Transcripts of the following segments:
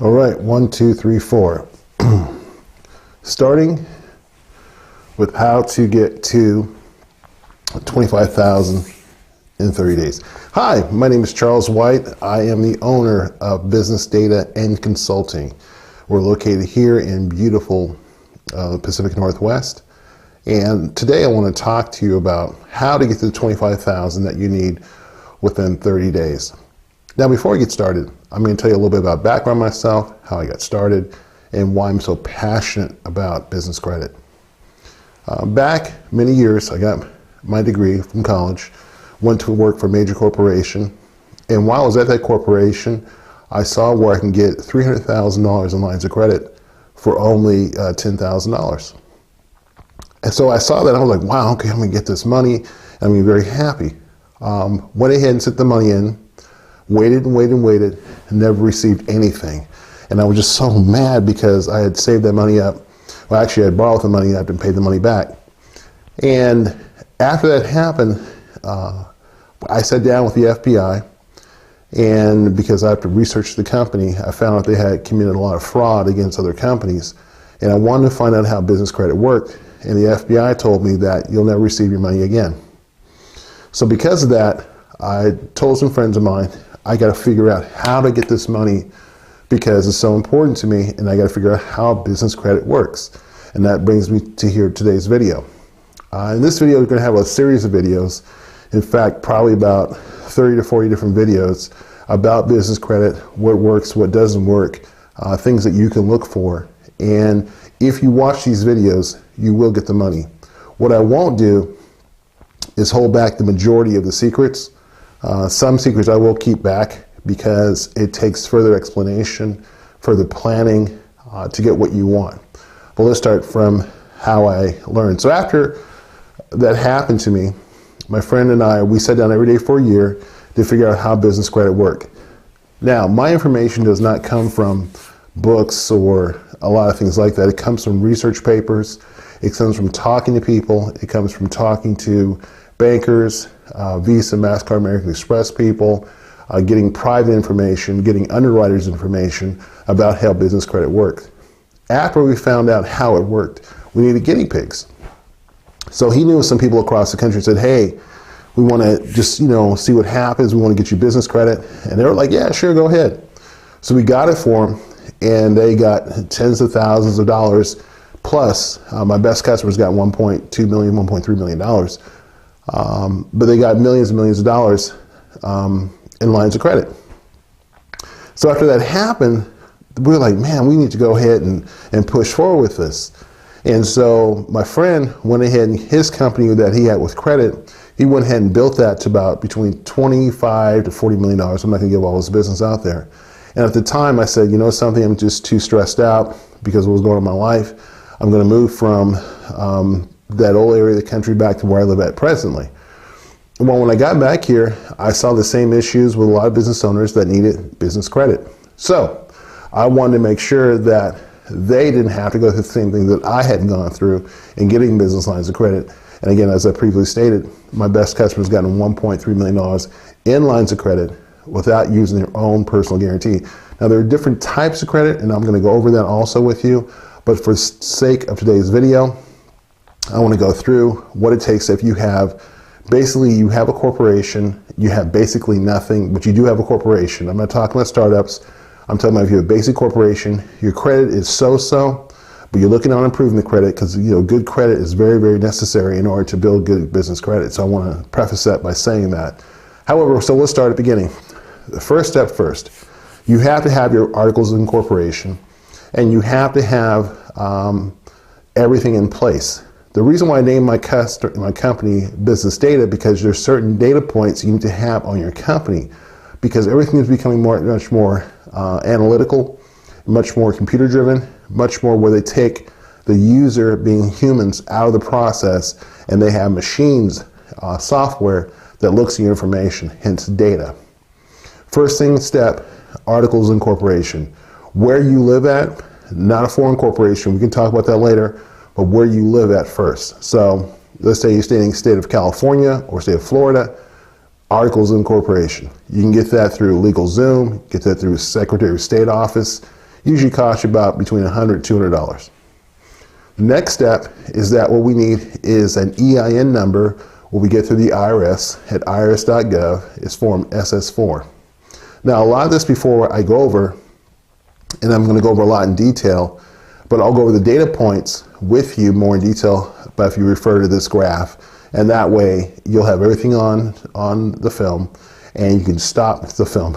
All right, 1, 2, 3, 4. Starting with how to get to 25,000 in 30 days. Hi, my name is Charles White. I am the owner of BusinessData and Consulting. We're located here in beautiful Pacific Northwest. And today I want to talk to you about how to get to the 25,000 that you need within 30 days. Now, before I get started, I'm going to tell you a little bit about background myself, how I got started, and why I'm so passionate about business credit. Back many years, I got my degree from college, went to work for a major corporation, and while I was at that corporation, I saw where I can get $300,000 in lines of credit for only $10,000. And so I saw that, I was like, wow, okay, I'm going to get this money, and I'm going to be very happy. Went ahead and set the money in, waited and waited and waited, and never received anything. And I was just so mad because I had saved that money up. Well, actually, I had borrowed the money up and paid the money back. And after that happened, I sat down with the FBI, and because I have to research the company, I found out they had committed a lot of fraud against other companies. And I wanted to find out how business credit worked. And the FBI told me that you'll never receive your money again. So because of that, I told some friends of mine, I got to figure out how to get this money because it's so important to me, and I got to figure out how business credit works. And that brings me to here today's video. In this video, we're going to have a series of videos. In fact, probably about 30 to 40 different videos about business credit, what works, what doesn't work, things that you can look for. And if you watch these videos, you will get the money. What I won't do is hold back the majority of the secrets. Some secrets I will keep back because it takes further explanation, further planning to get what you want. But let's start from how I learned. So after that happened to me, my friend and I, we sat down every day for a year to figure out how business credit worked. Now, my information does not come from books or a lot of things like that. It comes from research papers. It comes from talking to people. It comes from talking to bankers, Visa, MasterCard, American Express people, getting private information, getting underwriters information about how business credit worked. After we found out how it worked, we needed guinea pigs. So he knew some people across the country and said, hey, we want to just, see what happens. We want to get you business credit. And they were like, yeah, sure, go ahead. So we got it for them, and they got tens of thousands of dollars. Plus, my best customers got $1.2 million, $1.3 million. But they got millions and millions of dollars in lines of credit. So after that happened, we were like, man, we need to go ahead and push forward with this. And so my friend went ahead, and his company that he had with credit, he went ahead and built that to about between $25 to $40 million. I'm not going to give all his business out there. And at the time I said, you know something, I'm just too stressed out because of what was going on in my life. I'm going to move from that old area of the country back to where I live at presently. Well, when I got back here, I saw the same issues with a lot of business owners that needed business credit. So I wanted to make sure that they didn't have to go through the same thing that I had gone through in getting business lines of credit. And again, as I previously stated, my best customers gotten $1.3 million in lines of credit without using their own personal guarantee. Now, there are different types of credit, and I'm going to go over that also with you. But for sake of today's video, I want to go through what it takes if you have, basically you have a corporation, you have basically nothing, but you do have a corporation. I'm not talking about startups. I'm talking about if you have a basic corporation, your credit is so-so, but you're looking on improving the credit because good credit is very, very necessary in order to build good business credit. So I want to preface that by saying that. However, so let's start at the beginning. The first step first, you have to have your articles of incorporation, and you have to have everything in place. The reason why I named my company BusinessData, because there's certain data points you need to have on your company, because everything is becoming much more analytical, much more computer driven, much more where they take the user, being humans, out of the process, and they have machines, software that looks at your information, hence data. First thing step, articles of incorporation. Where you live at, not a foreign corporation, we can talk about that later, but where you live at first. So let's say you're staying in the state of California or state of Florida, articles of incorporation. You can get that through LegalZoom, get that through Secretary of State office. Usually costs you about between $100 and $200. The next step is that what we need is an EIN number when we get through the IRS at irs.gov. It's form SS4. Now, a lot of this before I go over, and I'm going to go over a lot in detail, but I'll go over the data points with you more in detail, but if you refer to this graph, and that way you'll have everything on the film, and you can stop the film.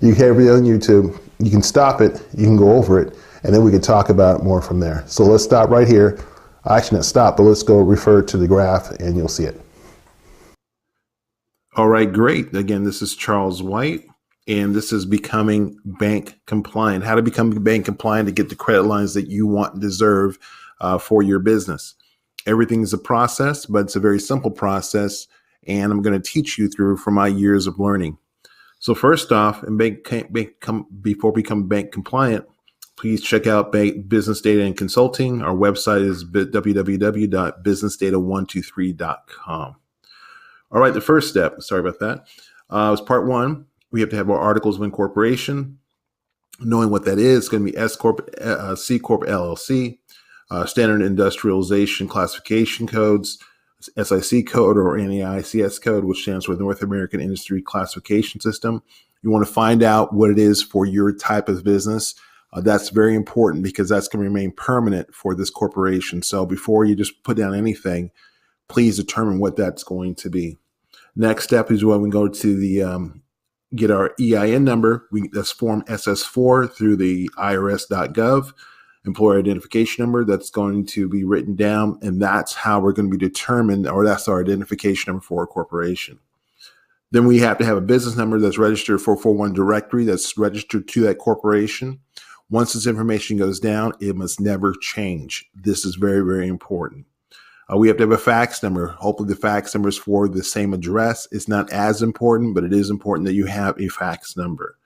You can have it on YouTube, you can stop it, you can go over it, and then we can talk about it more from there. So let's stop right here. Actually, not stop, but let's go refer to the graph and you'll see it. All right, great. Again, this is Charles White, and this is becoming bank compliant. How to become bank compliant to get the credit lines that you want and deserve for your business. Everything is a process, but it's a very simple process, and I'm going to teach you through from my years of learning. So first off, before becoming bank compliant, please check out BusinessData and Consulting. Our website is www.businessdata123.com. All right, the first step, sorry about that, is part one. We have to have our articles of incorporation. Knowing what that is, it's going to be S Corp, C Corp, LLC, standard industrialization classification codes, SIC code or NAICS code, which stands for North American Industry Classification System. You want to find out what it is for your type of business. That's very important because that's going to remain permanent for this corporation. So before you just put down anything, please determine what that's going to be. Next step is when we go to the get our EIN number. That's form SS4 through the irs.gov. Employer identification number, that's going to be written down, and that's how we're going to be determined, or that's our identification number for a corporation. Then we have to have a business number that's registered 441 directory that's registered to that corporation. Once this information goes down, it must never change. This is very, very important. We have to have a fax number. Hopefully the fax number is for the same address. It's not as important, but it is important that you have a fax number.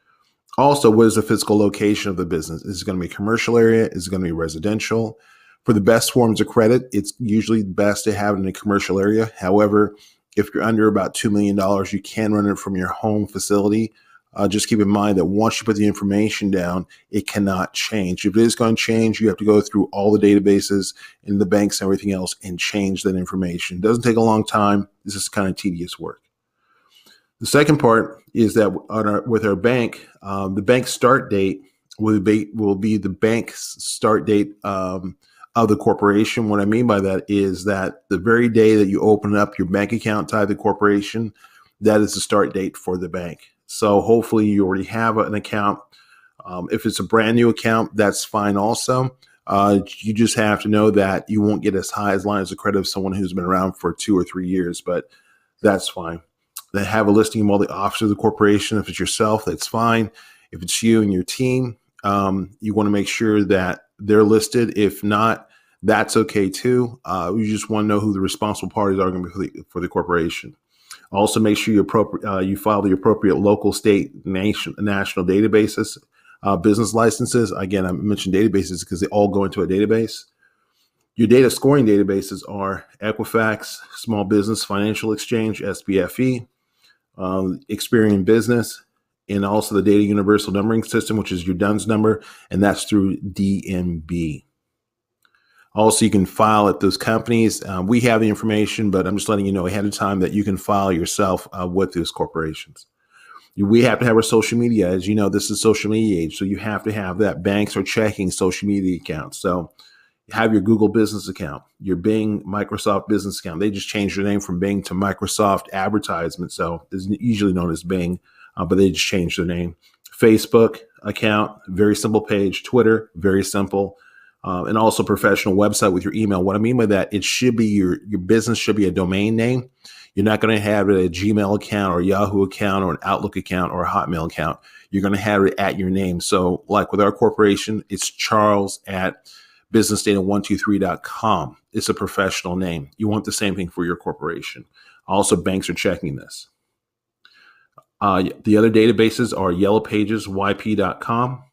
Also, what is the physical location of the business? Is it going to be a commercial area? Is it going to be residential? For the best forms of credit, it's usually best to have it in a commercial area. However, if you're under about $2 million, you can run it from your home facility. Just keep in mind that once you put the information down, it cannot change. If it is going to change, you have to go through all the databases and the banks and everything else and change that information. It doesn't take a long time. This is kind of tedious work. The second part is that with our bank, the bank start date will be the bank's start date of the corporation. What I mean by that is that the very day that you open up your bank account tied to the corporation, that is the start date for the bank. So hopefully you already have an account. If it's a brand new account, that's fine also. You just have to know that you won't get as high as lines of credit of someone who's been around for 2 or 3 years, but that's fine. They have a listing of all the officers of the corporation. If it's yourself, that's fine. If it's you and your team, you want to make sure that they're listed. If not, that's okay too. You just want to know who the responsible parties are going to be for the corporation. Also, make sure you file the appropriate local, state, national databases, business licenses. Again, I mentioned databases because they all go into a database. Your data scoring databases are Equifax, Small Business Financial Exchange, SBFE, Experian Business, and also the Data Universal Numbering System, which is your DUNS number, and that's through DMB. Also, you can file at those companies. We have the information, but I'm just letting you know ahead of time that you can file yourself with those corporations. We have to have our social media. As you know, this is social media age, so you have to have that. Banks are checking social media accounts. So have your Google business account, your Bing, Microsoft business account. They just changed their name from Bing to Microsoft Advertisement. So it's usually known as Bing, but they just changed their name. Facebook account, very simple page. Twitter, very simple. And also professional website with your email. What I mean by that, it should be your business should be a domain name. You're not going to have it a Gmail account or a Yahoo account or an Outlook account or a Hotmail account. You're going to have it at your name. So like with our corporation, it's Charles at BusinessData123.com. It's a professional name. You want the same thing for your corporation. Also, banks are checking this. The other databases are Yellow Pages, YP.com.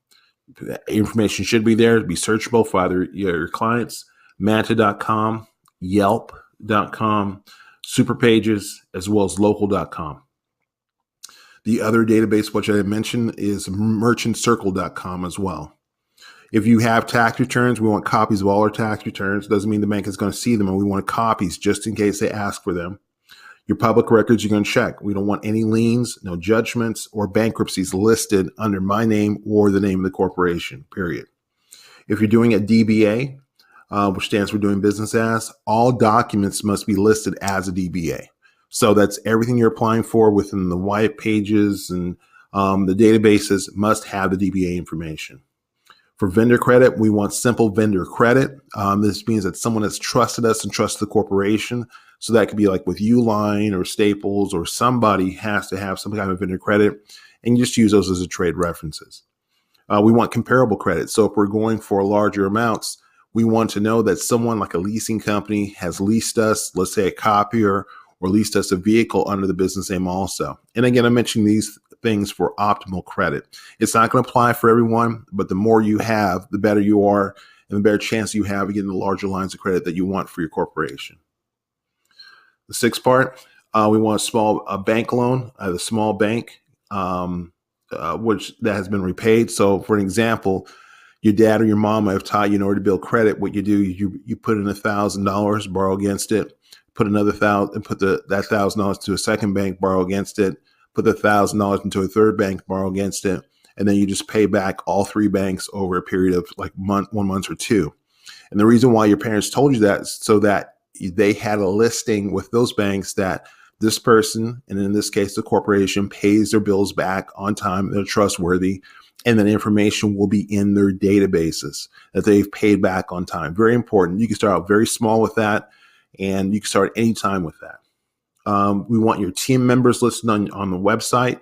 Information should be there to be searchable for either your clients, Manta.com, Yelp.com, Superpages, as well as Local.com. The other database, which I mentioned, is MerchantCircle.com as well. If you have tax returns, we want copies of all our tax returns. Doesn't mean the bank is going to see them, and we want copies just in case they ask for them. Your public records you're going to check. We don't want any liens, no judgments, or bankruptcies listed under my name or the name of the corporation, period. If you're doing a DBA, which stands for doing business as, all documents must be listed as a DBA. So that's everything you're applying for within the white pages and the databases must have the DBA information. For vendor credit, we want simple vendor credit. This means that someone has trusted us and trusted the corporation. So that could be like with Uline or Staples, or somebody has to have some kind of vendor credit, and you just use those as a trade references. We want comparable credit. So if we're going for larger amounts, we want to know that someone like a leasing company has leased us, let's say a copier, or leased us a vehicle under the business name also. And again, I mentioned these things for optimal credit. It's not going to apply for everyone, but the more you have, the better you are, and the better chance you have of getting the larger lines of credit that you want for your corporation. The sixth part, we want a bank loan at a small bank, which that has been repaid. So for an example, your dad or your mom might have taught you in order to build credit, what you do, you put in $1,000, borrow against it, put another $1,000, and put that $1,000 to a second bank, borrow against it, put the $1,000 into a third bank, borrow against it, and then you just pay back all three banks over a period of like 1 month or 2. And the reason why your parents told you that is so that they had a listing with those banks that this person, and in this case, the corporation, pays their bills back on time, they're trustworthy, and that information will be in their databases that they've paid back on time. Very important. You can start out very small with that, and you can start anytime with that. We want your team members listed on the website.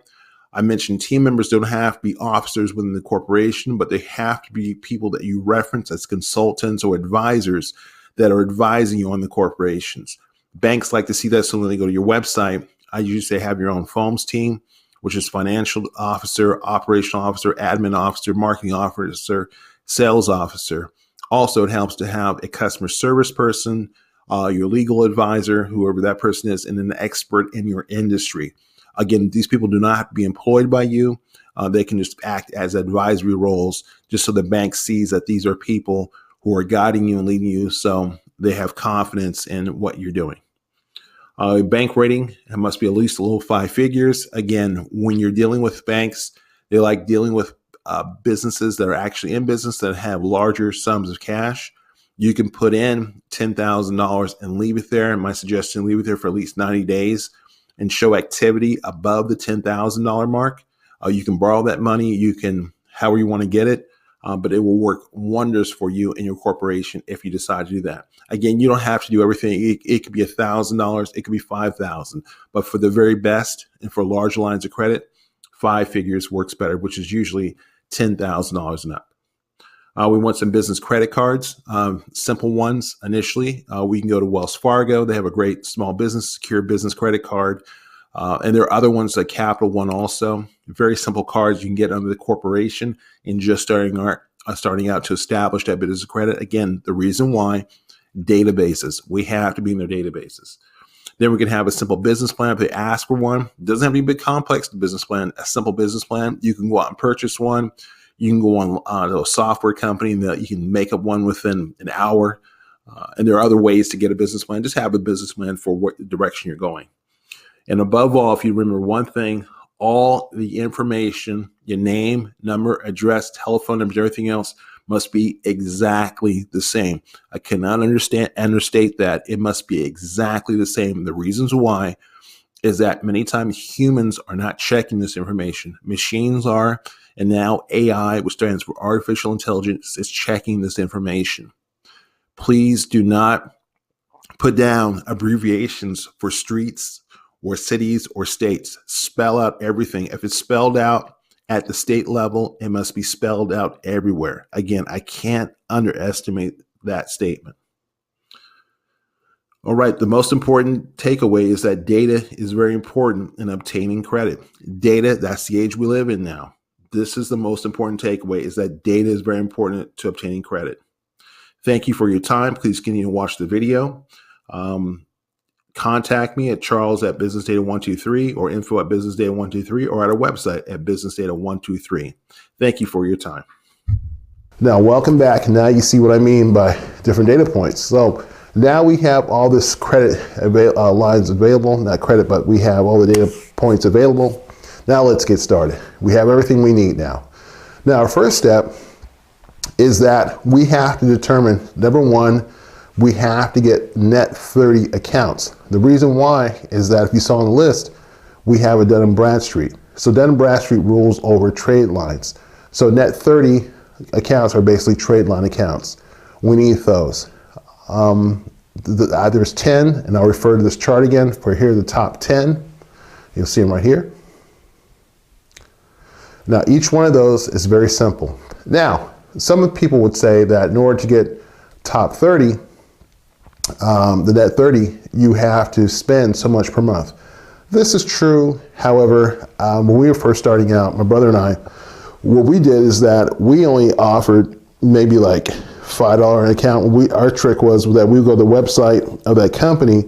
I mentioned team members don't have to be officers within the corporation, but they have to be people that you reference as consultants or advisors that are advising you on the corporations. Banks like to see that, so when they go to your website, I usually say have your own FOAMS team, which is financial officer, operational officer, admin officer, marketing officer, sales officer. Also, it helps to have a customer service person, your legal advisor, whoever that person is, and an expert in your industry. Again, these people do not have to be employed by you. They can just act as advisory roles just so the bank sees that these are people who are guiding you and leading you, so they have confidence in what you're doing. Bank rating, it must be at least a little 5 figures. Again, when you're dealing with banks, they like dealing with businesses that are actually in business that have larger sums of cash. You can put in $10,000 and leave it there. And my suggestion, leave it there for at least 90 days and show activity above the $10,000 mark. You can borrow that money. You can, however you want to get it. But it will work wonders for you and your corporation if you decide to do that. Again, you don't have to do everything. It could be $1,000, it could be $5,000. But for the very best and for larger lines of credit, 5 figures works better, which is usually $10,000 and up. We want some business credit cards, simple ones initially. We can go to Wells Fargo. They have a great small business, secure business credit card. And there are other ones like Capital One also. Very simple cards you can get under the corporation and just starting out to establish that business credit. Again, the reason why, databases. We have to be in their databases. Then we can have a simple business plan if they ask for one. It doesn't have to be a big complex business plan, a simple business plan. You can go out and purchase one. You can go on to a software company that you can make up one within an hour. And there are other ways to get a business plan. Just have a business plan for what direction you're going. And above all, if you remember one thing, all the information, your name, number, address, telephone numbers, everything else must be exactly the same. I cannot understate that. It must be exactly the same. The reasons why is that many times humans are not checking this information. Machines are, and now AI, which stands for artificial intelligence, is checking this information. Please do not put down abbreviations for streets or cities or states. Spell out everything. If it's spelled out at the state level, it must be spelled out everywhere. Again, I can't underestimate that statement. All right, the most important takeaway is that data is very important in obtaining credit. Data, that's the age we live in now. This is the most important takeaway, is that data is very important to obtaining credit. Thank you for your time. Please continue to watch the video. Contact me at charles@businessdata123 or info@businessdata123 or at our website at businessdata123. Thank you for your time. Now, welcome back. Now you see what I mean by different data points. So now we have all this credit lines available, not credit, but we have all the data points available. Now let's get started. We have everything we need now. Now our first step is that we have to determine, number one, we have to get net 30 accounts. The reason why is that if you saw on the list, we have a Dun & Bradstreet. So Dun & Bradstreet rules over trade lines. So net 30 accounts are basically trade line accounts. We need those. There's 10, and I'll refer to this chart again for here, the top 10. You'll see them right here. Now, each one of those is very simple. Now, some people would say that in order to get top 30, the net 30, you have to spend so much per month. This is true. However, when we were first starting out, my brother and I, what we did is that we only offered maybe like $5 an account. Our trick was that we would go to the website of that company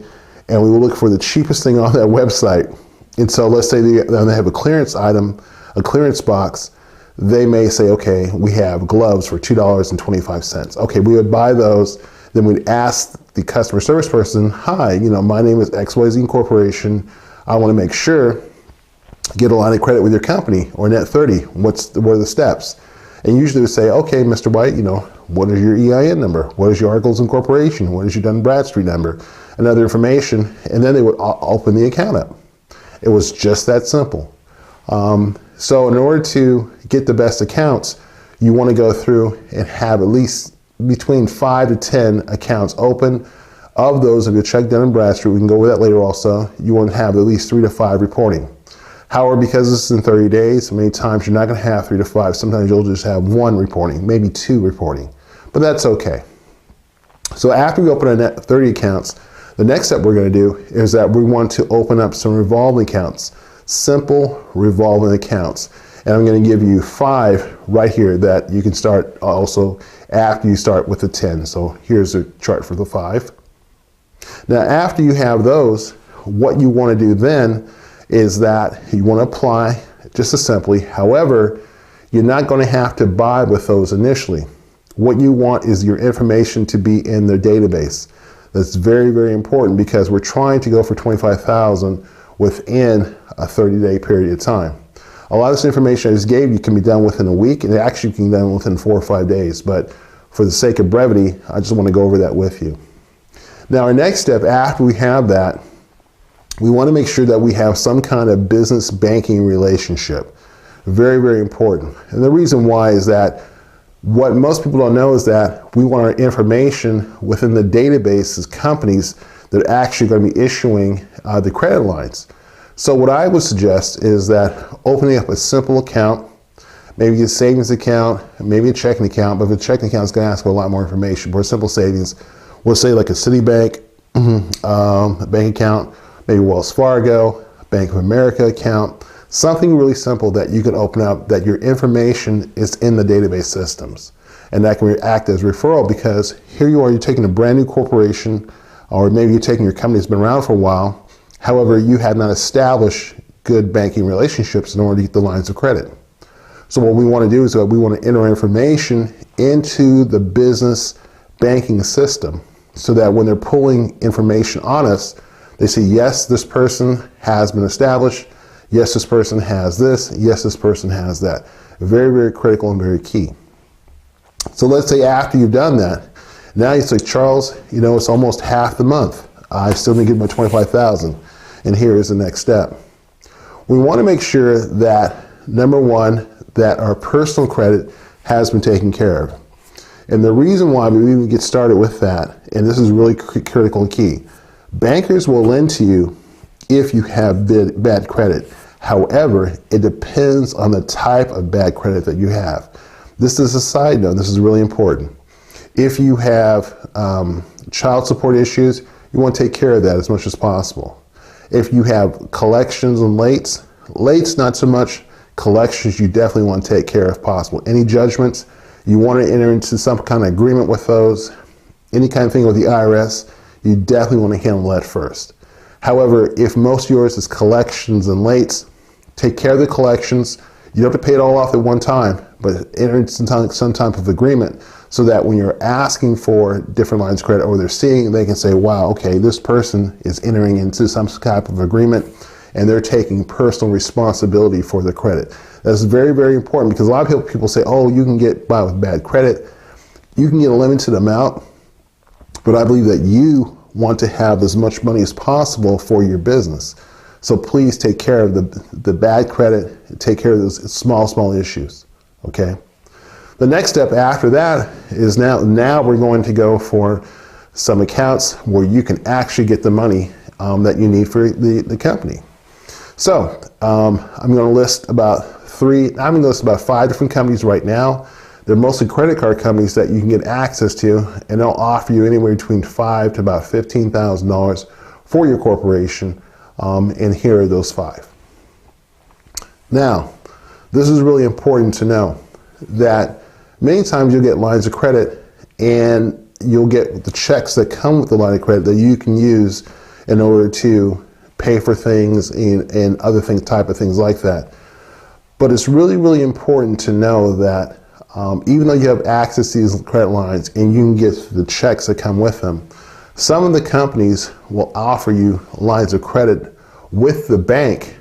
and we would look for the cheapest thing on that website. And so let's say they have a clearance item, a clearance box. They may say, okay, we have gloves for $2.25. Okay, we would buy those. Then we'd ask the customer service person, hi, my name is XYZ Corporation. I want to make sure get a line of credit with your company or net 30. What are the steps? And usually we say, okay, Mr. White, what is your EIN number? What is your Articles of Incorporation? What is your Dun & Bradstreet number? And other information. And then they would open the account up. It was just that simple. So in order to get the best accounts, you want to go through and have at least between 5 to 10 accounts open. Of those, if you check Dun & Bradstreet, we can go over that later also, you want to have at least 3 to 5 reporting. However, because this is in 30 days, many times you're not going to have 3 to 5. Sometimes you'll just have 1 reporting, maybe 2 reporting, but that's okay. So after we open our net 30 accounts, the next step we're going to do is that we want to open up some revolving accounts, simple revolving accounts. And I'm going to give you 5 right here that you can start also after you start with the 10. So here's a chart for the 5. Now, after you have those, what you want to do then is that you want to apply just as simply. However, you're not going to have to buy with those initially. What you want is your information to be in their database. That's very, very important because we're trying to go for 25,000 within a 30-day period of time. A lot of this information I just gave you can be done within a week, and it actually can be done within 4 or 5 days. But for the sake of brevity, I just want to go over that with you. Now, our next step after we have that, we want to make sure that we have some kind of business banking relationship. Very, very important. And the reason why is that what most people don't know is that we want our information within the database as companies that are actually going to be issuing the credit lines. So what I would suggest is that opening up a simple account, maybe a savings account, maybe a checking account, but if a checking account is going to ask for a lot more information. For a simple savings, we'll say like a Citibank bank account, maybe Wells Fargo, Bank of America account, something really simple that you can open up that your information is in the database systems. And that can act as referral because here you are, you're taking a brand new corporation, or maybe you're taking your company that's been around for a while. However, you have not established good banking relationships in order to get the lines of credit. So what we want to do is that we want to enter information into the business banking system so that when they're pulling information on us, they say, yes, this person has been established. Yes, this person has this. Yes, this person has that. Very, very critical and very key. So let's say after you've done that, now you say, Charles, it's almost half the month. I still need to get my 25,000. And here is the next step. We want to make sure that, number one, that our personal credit has been taken care of. And the reason why we even get started with that, and this is really critical and key, bankers will lend to you if you have bad credit. However, it depends on the type of bad credit that you have. This is a side note. This is really important. If you have child support issues, you want to take care of that as much as possible. If you have collections and lates not so much. Collections, you definitely want to take care of if possible. Any judgments, you want to enter into some kind of agreement with those. Any kind of thing with the IRS, you definitely want to handle that first. However, if most of yours is collections and lates, take care of the collections. You don't have to pay it all off at one time, but enter into some type of agreement so that when you're asking for different lines of credit or they're seeing, they can say, wow, okay, this person is entering into some type of agreement and they're taking personal responsibility for the credit. That's very, very important, because a lot of people say, oh, you can get by with bad credit. You can get a limited amount, but I believe that you want to have as much money as possible for your business. So please take care of the bad credit, take care of those small issues, okay? The next step after that is now we're going to go for some accounts where you can actually get the money that you need for the company. So I'm going to list about 5 different companies right now. They're mostly credit card companies that you can get access to, and they'll offer you anywhere between $5,000 to about $15,000 for your corporation. And here are those 5. Now, this is really important to know that many times you'll get lines of credit and you'll get the checks that come with the line of credit that you can use in order to pay for things and other type of things like that. But it's really, really important to know that even though you have access to these credit lines and you can get the checks that come with them, some of the companies will offer you lines of credit with the bank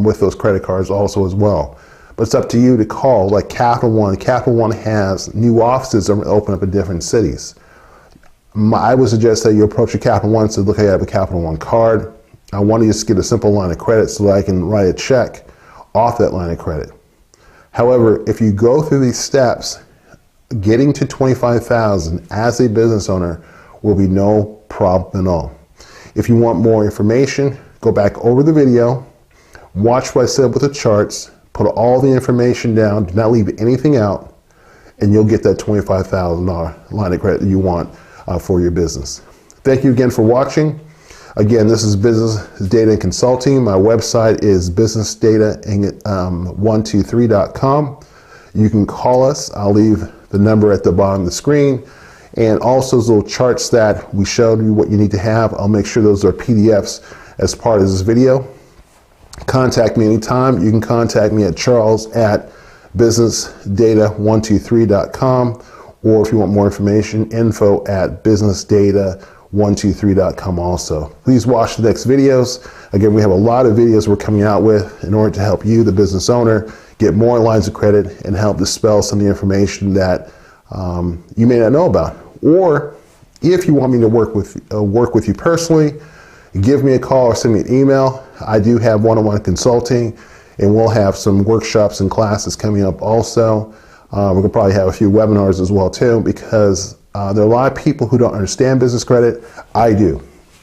with those credit cards also as well. But it's up to you to call, like Capital One. Capital One has new offices that open up in different cities. I would suggest that you approach a Capital One and say, look, I have a Capital One card. I want to just get a simple line of credit so that I can write a check off that line of credit. However, if you go through these steps, getting to $25,000 as a business owner will be no problem at all. If you want more information, go back over the video, watch what I said with the charts, put all the information down, do not leave anything out, and you'll get that $25,000 line of credit that you want for your business. Thank you again for watching. Again, this is Business Data and Consulting. My website is businessdata123.com. You can call us. I'll leave the number at the bottom of the screen. And also those little charts that we showed you what you need to have, I'll make sure those are PDFs as part of this video. Contact me anytime. You can contact me at charles@businessdata123.com, or if you want more information, info@businessdata123.com also. Please watch the next videos. Again, we have a lot of videos we're coming out with in order to help you, the business owner, get more lines of credit and help dispel some of the information that you may not know about. Or if you want me to work with you personally, give me a call or send me an email. I do have one-on-one consulting, and we'll have some workshops and classes coming up also. We're going to probably have a few webinars as well too, because there are a lot of people who don't understand business credit. I do.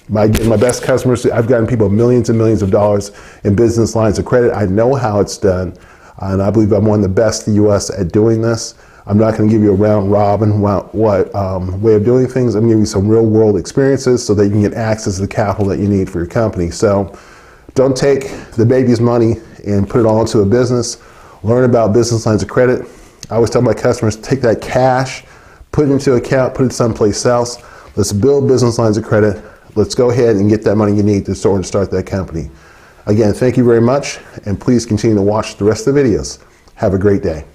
My best customers, I've gotten people millions and millions of dollars in business lines of credit. I know how it's done, and I believe I'm one of the best in the U.S. at doing this. I'm not going to give you a round robin way of doing things. I'm going to give you some real world experiences so that you can get access to the capital that you need for your company. So don't take the baby's money and put it all into a business. Learn about business lines of credit. I always tell my customers, take that cash, put it into an account, put it someplace else. Let's build business lines of credit. Let's go ahead and get that money you need to start that company. Again, thank you very much, and please continue to watch the rest of the videos. Have a great day.